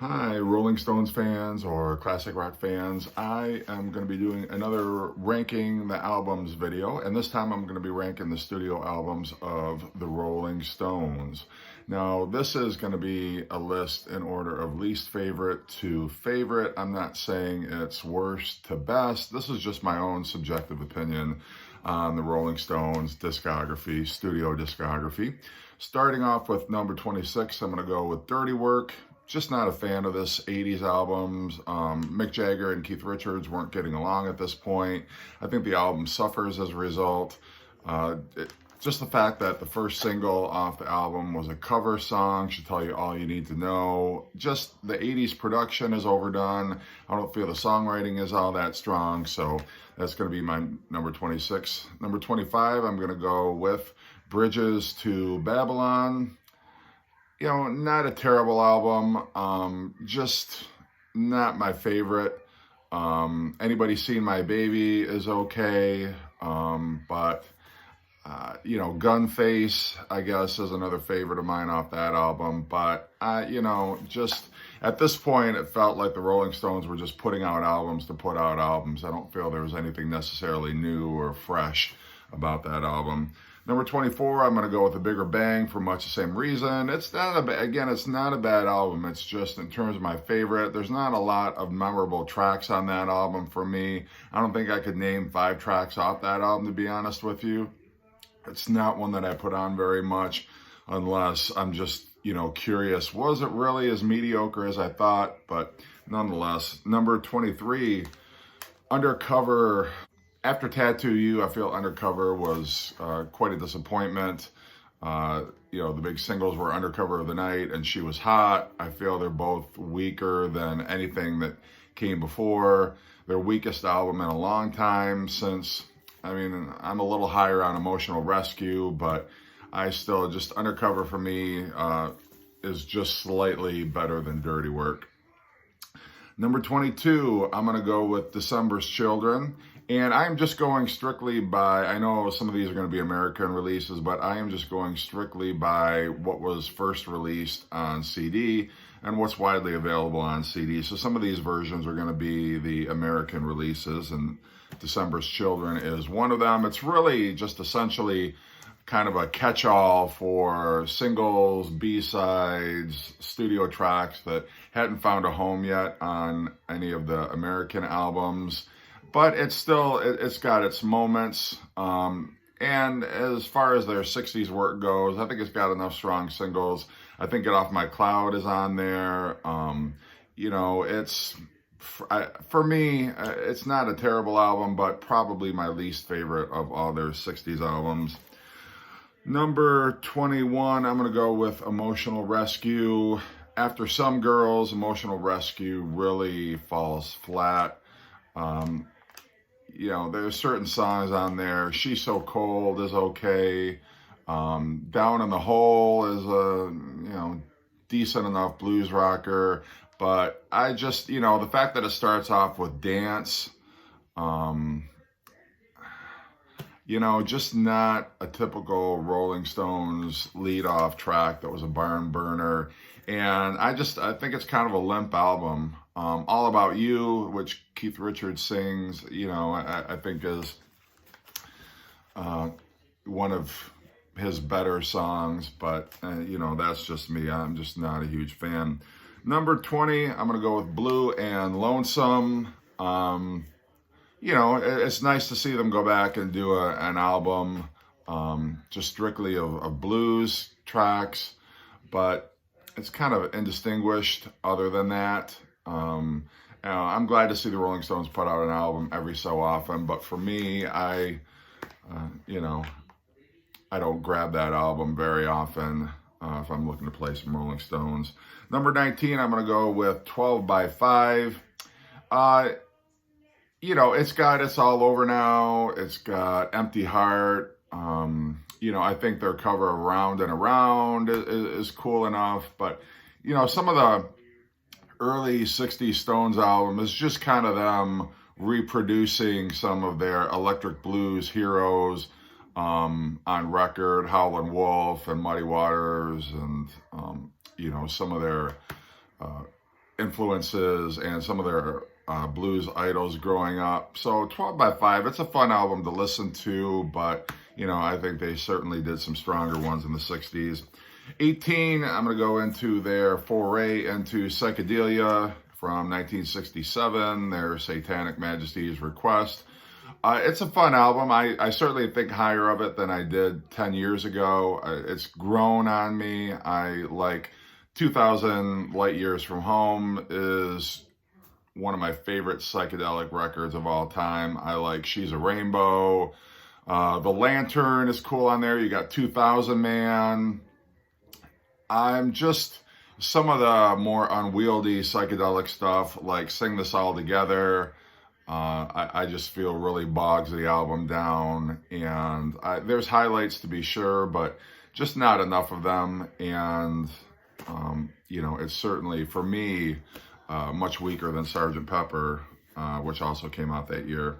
Hi, Rolling Stones fans or classic rock fans. I am going to be doing another ranking the albums video, and this time I'm going to be ranking the studio albums of the Rolling Stones. Now, this is going to be a list in order of least favorite to favorite. I'm not saying it's worst to best. This is just my own subjective opinion on the Rolling Stones discography, studio discography. Starting off with number 26, I'm going to go with Dirty Work. Just not a fan of this 80s albums. Mick Jagger and Keith Richards weren't getting along at this point. I think the album suffers as a result. Just the fact that the first single off the album was a cover song should tell you all you need to know. Just the 80s production is overdone. I don't feel the songwriting is all that strong, so that's going to be my number 26. Number 25, I'm going to go with Bridges to Babylon. Not a terrible album, just not my favorite. Anybody Seen My Baby is okay, but Gunface, I guess, is another favorite of mine off that album. But, just at this point, it felt like the Rolling Stones were just putting out albums to put out albums. I don't feel there was anything necessarily new or fresh about that album. Number 24, I'm going to go with A Bigger Bang for much the same reason. It's not a bad album. It's just in terms of my favorite, there's not a lot of memorable tracks on that album for me. I don't think I could name 5 tracks off that album, to be honest with you. It's not one that I put on very much unless I'm just, curious. Was it really as mediocre as I thought? But nonetheless, number 23, Undercover. After Tattoo You, I feel Undercover was quite a disappointment. The big singles were Undercover of the Night and She Was Hot. I feel they're both weaker than anything that came before. Their weakest album in a long time since, I'm a little higher on Emotional Rescue, but I still just, Undercover for me is just slightly better than Dirty Work. Number 22, I'm going to go with December's Children. And I'm just going strictly by, I know some of these are going to be American releases, but I am just going strictly by what was first released on CD and what's widely available on CD. So some of these versions are going to be the American releases, and December's Children is one of them. It's really just essentially kind of a catch-all for singles, B-sides, studio tracks that hadn't found a home yet on any of the American albums. But it's got its moments. And as far as their 60s work goes, I think it's got enough strong singles. I think Get Off My Cloud is on there. For me, it's not a terrible album, but probably my least favorite of all their 60s albums. Number 21, I'm going to go with Emotional Rescue. After Some Girls, Emotional Rescue really falls flat. There's certain songs on there. She's So Cold is okay. Down in the Hole is a, decent enough blues rocker. But I just, the fact that it starts off with Dance, just not a typical Rolling Stones lead-off track that was a barn burner. And I think it's kind of a limp album. All About You, which Keith Richards sings, I think is one of his better songs, but, that's just me. I'm just not a huge fan. Number 20, I'm going to go with Blue and Lonesome. It's nice to see them go back and do an album just strictly of blues tracks, but it's kind of indistinguished other than that. I'm glad to see the Rolling Stones put out an album every so often, but for me, I don't grab that album very often if I'm looking to play some Rolling Stones. Number 19, I'm going to go with 12 by 5. It's All Over Now. It's got Empty Heart. I think their cover of Round and Around is cool enough, but, some of the early 60s Stones album is just kind of them reproducing some of their electric blues heroes on record, Howlin' Wolf and Muddy Waters, and some of their influences and some of their blues idols growing up. So 12 by 5, it's a fun album to listen to, but I think they certainly did some stronger ones in the 60s. 18, I'm going to go into their foray into psychedelia from 1967, their Satanic Majesty's Request. It's a fun album. I certainly think higher of it than I did 10 years ago. It's grown on me. I like 2000 Light Years from Home is one of my favorite psychedelic records of all time. I like She's a Rainbow. The Lantern is cool on there. You got 2000 Man. I'm just some of the more unwieldy psychedelic stuff, like Sing This All Together. I just feel really bogs the album down, and there's highlights to be sure, but just not enough of them. And it's certainly for me much weaker than Sgt. Pepper, which also came out that year.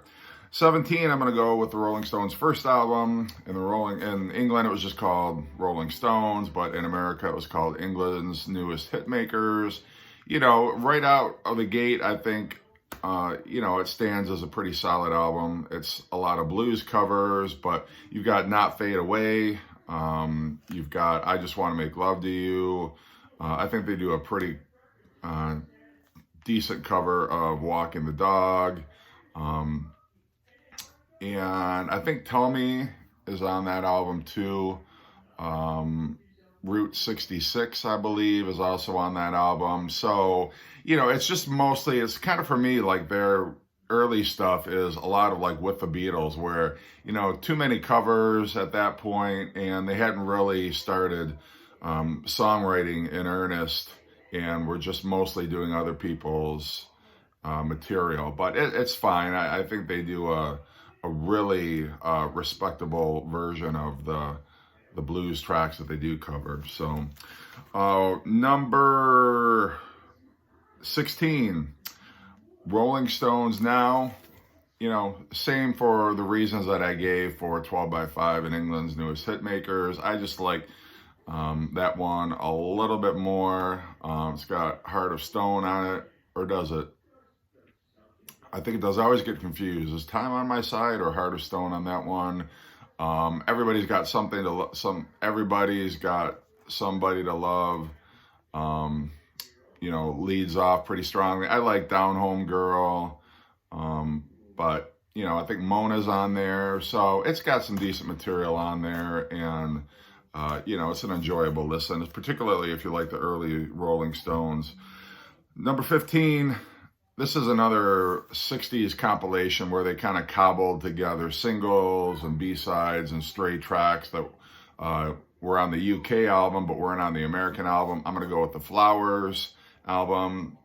17, I'm going to go with the Rolling Stones' first album. In England, it was just called Rolling Stones, but in America, it was called England's Newest Hitmakers. Right out of the gate, I think, it stands as a pretty solid album. It's a lot of blues covers, but you've got Not Fade Away. You've got I Just Want to Make Love to You. I think they do a pretty decent cover of Walking the Dog. And I think Tell Me is on that album too. Route 66, I believe, is also on that album. So, it's just mostly, it's kind of for me, like their early stuff is a lot of like with the Beatles, where, too many covers at that point, and they hadn't really started songwriting in earnest, and were just mostly doing other people's material. But it's fine. I think they do a really respectable version of the blues tracks that they do cover. So number 16, Rolling Stones now, same for the reasons that I gave for 12 by 5 and England's Newest Hitmakers. I just like that one a little bit more. It's got Heart of Stone on it, or does it? I think it does. I always get confused. Is Time on My Side or Heart of Stone on that one? Everybody's got something to everybody's got somebody to love. Leads off pretty strongly. I like Down Home Girl, but I think Mona's on there, so it's got some decent material on there, and it's an enjoyable listen, particularly if you like the early Rolling Stones. Number 15. This is another 60s compilation where they kind of cobbled together singles and B-sides and stray tracks that were on the UK album but weren't on the American album. I'm going to go with the Flowers album.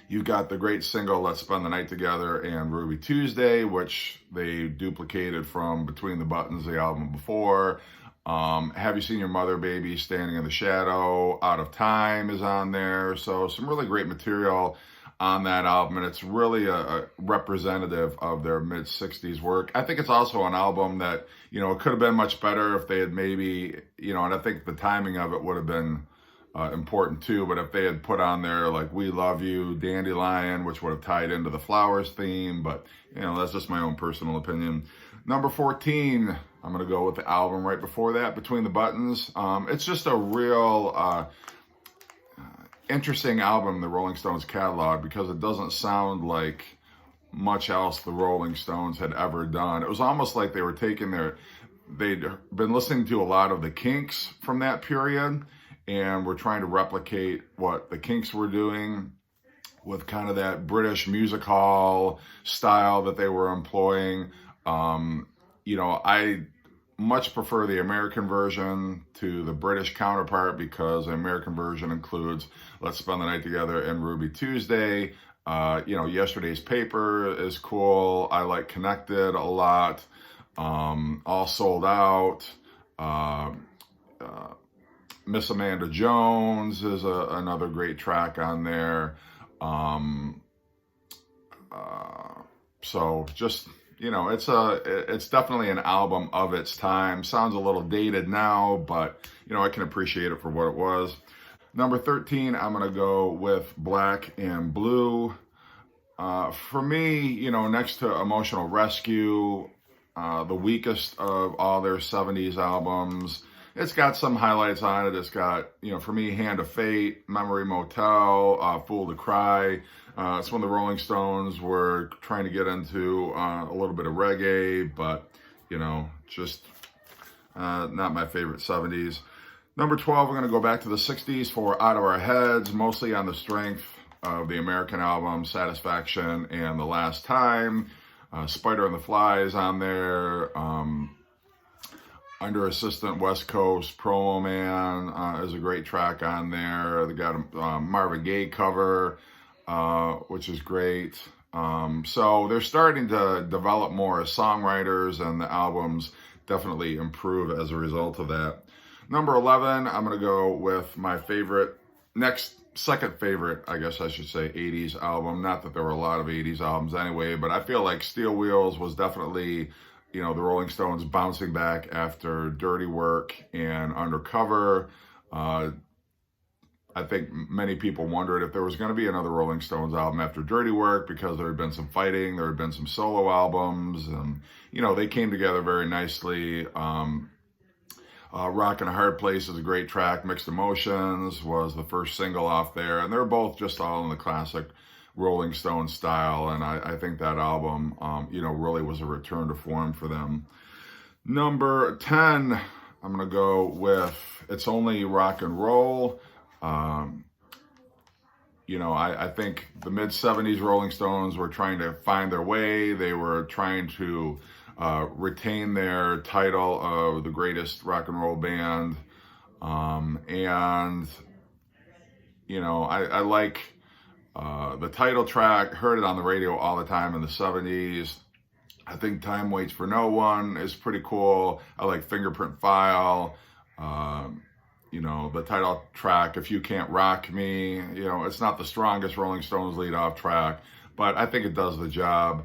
You've got the great single Let's Spend the Night Together and Ruby Tuesday, which they duplicated from Between the Buttons, the album before. Have You Seen Your Mother, Baby, Standing in the Shadow, Out of Time is on there. So some really great material on that album, and it's really a representative of their mid-60s work. I think it's also an album that, it could have been much better if they had maybe, and I think the timing of it would have been important too, but if they had put on there like We Love You, Dandelion, which would have tied into the Flowers theme, but, that's just my own personal opinion. Number 14, I'm going to go with the album right before that, Between the Buttons. It's just a real interesting album, the Rolling Stones catalog, because it doesn't sound like much else the Rolling Stones had ever done. It was almost like they were taking they'd been listening to a lot of the Kinks from that period, and were trying to replicate what the Kinks were doing with kind of that British music hall style that they were employing. I much prefer the American version to the British counterpart, because the American version includes Let's Spend the Night Together and Ruby Tuesday. Yesterday's Paper is cool. I like Connected a lot. All Sold Out. Miss Amanda Jones is another great track on there. So just, it's definitely an album of its time. Sounds a little dated now, but, I can appreciate it for what it was. Number 13, I'm going to go with Black and Blue. For me, you know, next to Emotional Rescue, the weakest of all their 70s albums. It's got some highlights on it. It's got, you know, for me, Hand of Fate, Memory Motel, Fool to Cry. It's when the Rolling Stones were trying to get into a little bit of reggae, but, you know, just not my favorite 70s. Number 12, we're going to go back to the 60s for Out of Our Heads, mostly on the strength of the American album Satisfaction and The Last Time. Spider and the Flies on there. Under Assistant West Coast, Promo Man is a great track on there. They got a Marvin Gaye cover, which is great. So they're starting to develop more as songwriters, and the albums definitely improve as a result of that. Number 11, I'm going to go with my favorite, second favorite, I guess I should say, 80s album. Not that there were a lot of 80s albums anyway, but I feel like Steel Wheels was definitely, you know, the Rolling Stones bouncing back after Dirty Work and Undercover. I think many people wondered if there was going to be another Rolling Stones album after Dirty Work because there had been some fighting, there had been some solo albums, and, you know, they came together very nicely. Rock in a Hard Place is a great track. Mixed Emotions was the first single off there, and they're both just all in the classic Rolling Stone style, and I think that album, you know, really was a return to form for them. Number 10, I'm going to go with It's Only Rock and Roll. You know, I think the mid-70s Rolling Stones were trying to find their way. They were trying to retain their title of the greatest rock and roll band. And, you know, I like the title track, heard it on the radio all the time in the 70s. I think Time Waits for No One is pretty cool. I like Fingerprint File. You know, the title track, If You Can't Rock Me, you know, it's not the strongest Rolling Stones lead-off track, but I think it does the job.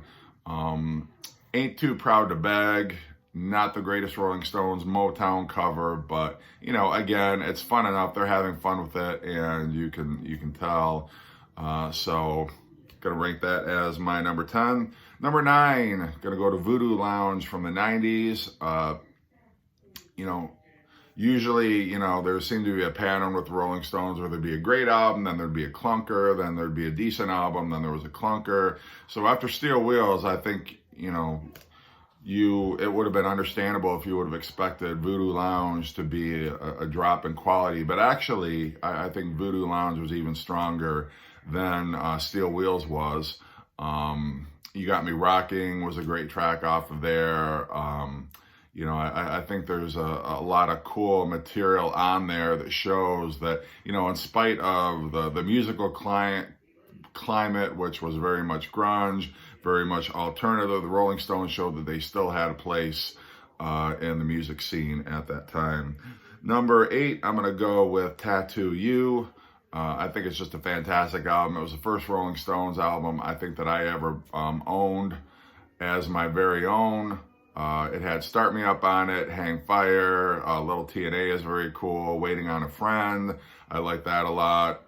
Ain't Too Proud to Beg, not the greatest Rolling Stones Motown cover, but, you know, again, it's fun enough. They're having fun with it, and you can tell. So, gonna rank that as my number 10. Number 9, gonna go to Voodoo Lounge from the 90s. You know, usually, you know, there seemed to be a pattern with the Rolling Stones where there'd be a great album, then there'd be a clunker, then there'd be a decent album, then there was a clunker. So after Steel Wheels, I think, you know, it would have been understandable if you would have expected Voodoo Lounge to be a drop in quality. But actually, I think Voodoo Lounge was even stronger than Steel Wheels was. You Got Me Rocking was a great track off of there. You know, I think there's a lot of cool material on there that shows that, you know, in spite of the musical climate, which was very much grunge, very much alternative, the Rolling Stones showed that they still had a place in the music scene at that time. Number 8, I'm going to go with Tattoo You. I think it's just a fantastic album. It was the first Rolling Stones album I think that I ever owned as my very own. It had Start Me Up on it, Hang Fire, Little TNA is very cool, Waiting on a Friend, I like that a lot.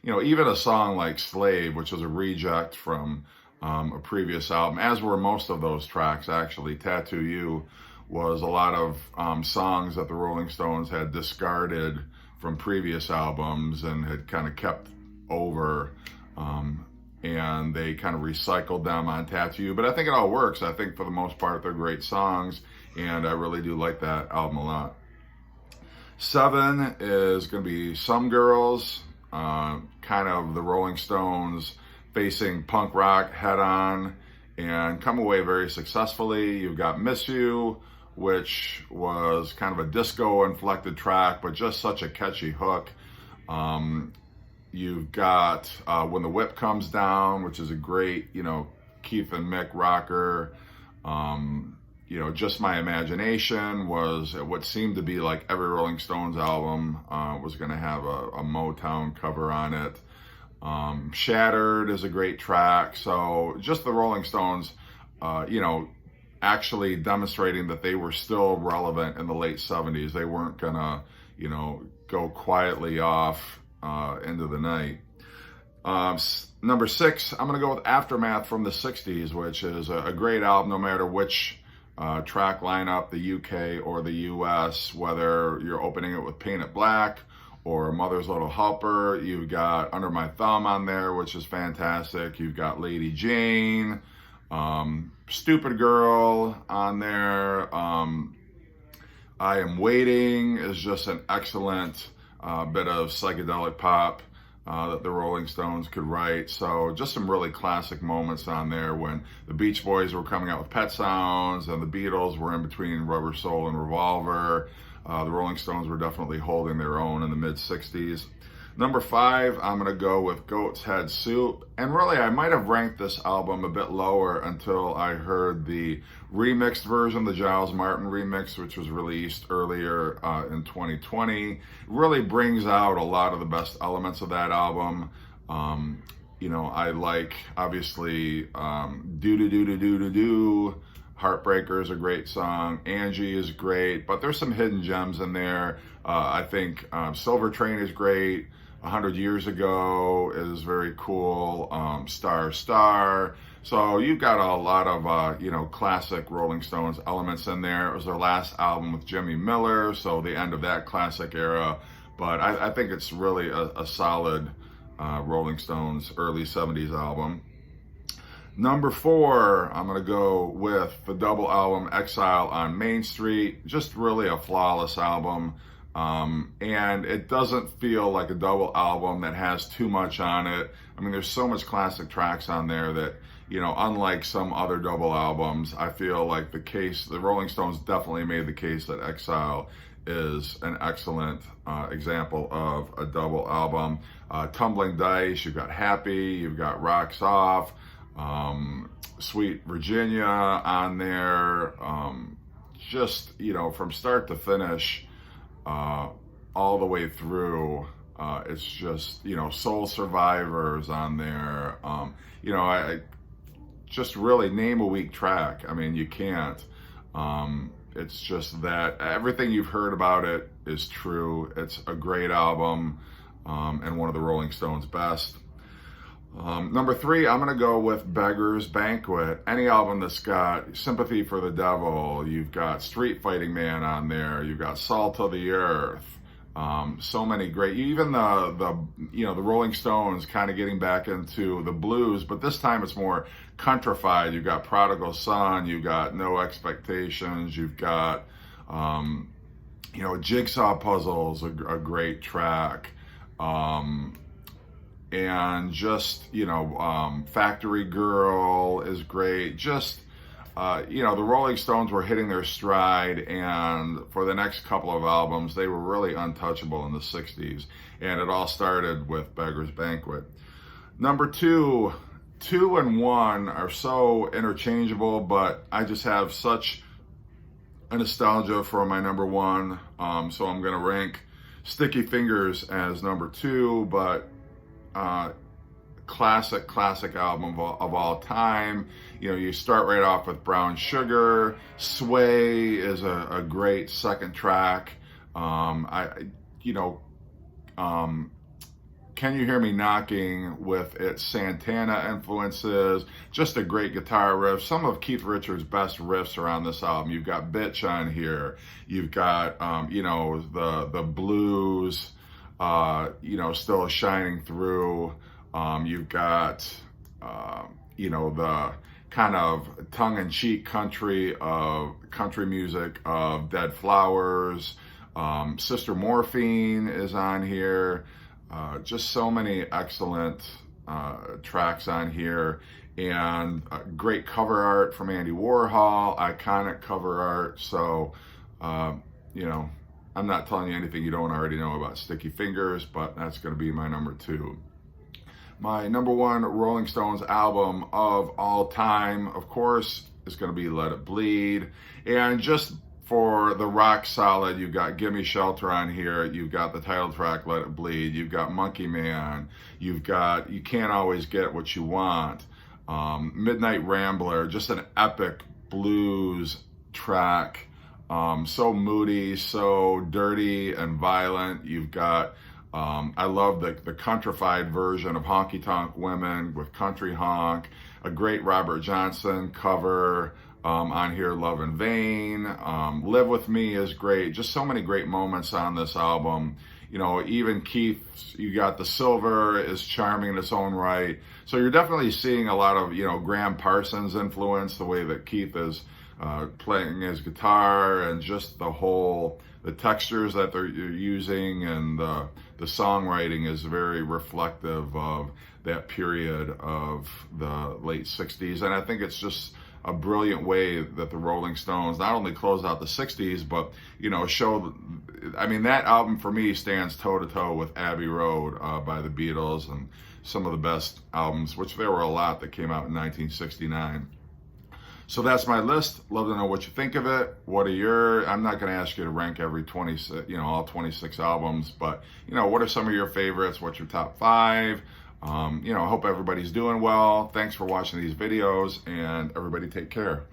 You know, even a song like Slave, which was a reject from a previous album, as were most of those tracks actually. Tattoo You was a lot of songs that the Rolling Stones had discarded from previous albums and had kind of kept over, and they kind of recycled them on Tattoo You. But I think it all works. I think for the most part they're great songs, and I really do like that album a lot. 7 is going to be Some Girls, kind of the Rolling Stones facing punk rock head on and come away very successfully. You've got Miss You, which was kind of a disco inflected track, but just such a catchy hook. You've got When the Whip Comes Down, which is a great, you know, Keith and Mick rocker. You know, Just My Imagination was what seemed to be like every Rolling Stones album was going to have a Motown cover on it. Shattered is a great track. So just the Rolling Stones, you know, actually demonstrating that they were still relevant in the late 70s. They weren't gonna, you know, go quietly off into the night. Number 6, I'm going to go with Aftermath from the 60s, which is a great album no matter which track lineup, the UK or the US, whether you're opening it with Paint It Black or Mother's Little Helper. You've got Under My Thumb on there, which is fantastic. You've got Lady Jane, Stupid Girl on there. I Am Waiting is just an excellent bit of psychedelic pop that the Rolling Stones could write. So just some really classic moments on there when the Beach Boys were coming out with Pet Sounds and the Beatles were in between Rubber Soul and Revolver. The Rolling Stones were definitely holding their own in the mid-60s. Number 5, I'm going to go with Goat's Head Soup. And really, I might have ranked this album a bit lower until I heard the remixed version, the Giles Martin remix, which was released earlier in 2020. It really brings out a lot of the best elements of that album. I like, obviously, Do-Do-Do-Do-Do-Do-Do. Heartbreaker is a great song. Angie is great, but there's some hidden gems in there. I think Silver Train is great. 100 Years Ago is very cool. Star Star. So you've got a lot of classic Rolling Stones elements in there. It was their last album with Jimmy Miller, so the end of that classic era. But I think it's really a solid Rolling Stones early 70s album. Number 4, I'm going to go with the double album Exile on Main Street. Just really a flawless album. And it doesn't feel like a double album that has too much on it. I mean, there's so much classic tracks on there that, unlike some other double albums, I feel like the Rolling Stones definitely made the case that Exile is an excellent example of a double album. Tumbling Dice, you've got Happy, you've got Rocks Off, Sweet Virginia on there. Just, from start to finish, all the way through, it's just, Soul Survivors on there. I just really name a weak track. I mean, you can't. It's just that everything you've heard about it is true. It's a great album, and one of the Rolling Stones' best. Number 3, I'm going to go with Beggar's Banquet. Any album that's got Sympathy for the Devil, you've got Street Fighting Man on there, you've got Salt of the Earth. So many great, even the Rolling Stones kind of getting back into the blues, but this time it's more countrified. You've got Prodigal Son, you've got No Expectations, you've got, Jigsaw Puzzle's a great track. And just, Factory Girl is great. Just, the Rolling Stones were hitting their stride, and for the next couple of albums, they were really untouchable in the 60s. And it all started with Beggar's Banquet. Number 2, 2 and 1 are so interchangeable, but I just have such a nostalgia for my number 1. So I'm going to rank Sticky Fingers as number 2, but classic album of all time. You start right off with Brown Sugar. Sway is a great second track. Can You Hear Me Knocking with its Santana influences, just a great guitar riff. Some of Keith Richards' best riffs are on this album. You've got Bitch on here. You've got the blues still shining through. You've got, the kind of tongue-in-cheek country music of Dead Flowers. Sister Morphine is on here. Just so many excellent tracks on here. And great cover art from Andy Warhol, iconic cover art. So, I'm not telling you anything you don't already know about Sticky Fingers, but that's going to be my number 2. My number 1 Rolling Stones album of all time, of course, is going to be Let It Bleed. And just for the rock solid, you've got Gimme Shelter on here. You've got the title track, Let It Bleed. You've got Monkey Man. You've got You Can't Always Get What You Want. Midnight Rambler, just an epic blues track. So moody, so dirty and violent. You've got I love the countrified version of Honky Tonk Women with Country Honk, a great Robert Johnson cover on here, Love in Vain. Live With Me is great. Just so many great moments on this album. You know, even Keith, you got the Silver is charming in its own right. So you're definitely seeing a lot of, you know, Graham Parsons influence, the way that Keith is playing his guitar, and just the textures that they're using, and the songwriting is very reflective of that period of the late 60s. And I think it's just a brilliant way that the Rolling Stones not only closed out the 60s, but, you know, I mean, that album for me stands toe to toe with Abbey Road by the Beatles, and some of the best albums, which there were a lot that came out in 1969. So that's my list. Love to know what you think of it. I'm not going to ask you to rank every 26, you know, all 26 albums, but, you know, what are some of your favorites? What's your top 5? You know, I hope everybody's doing well. Thanks for watching these videos, and everybody take care.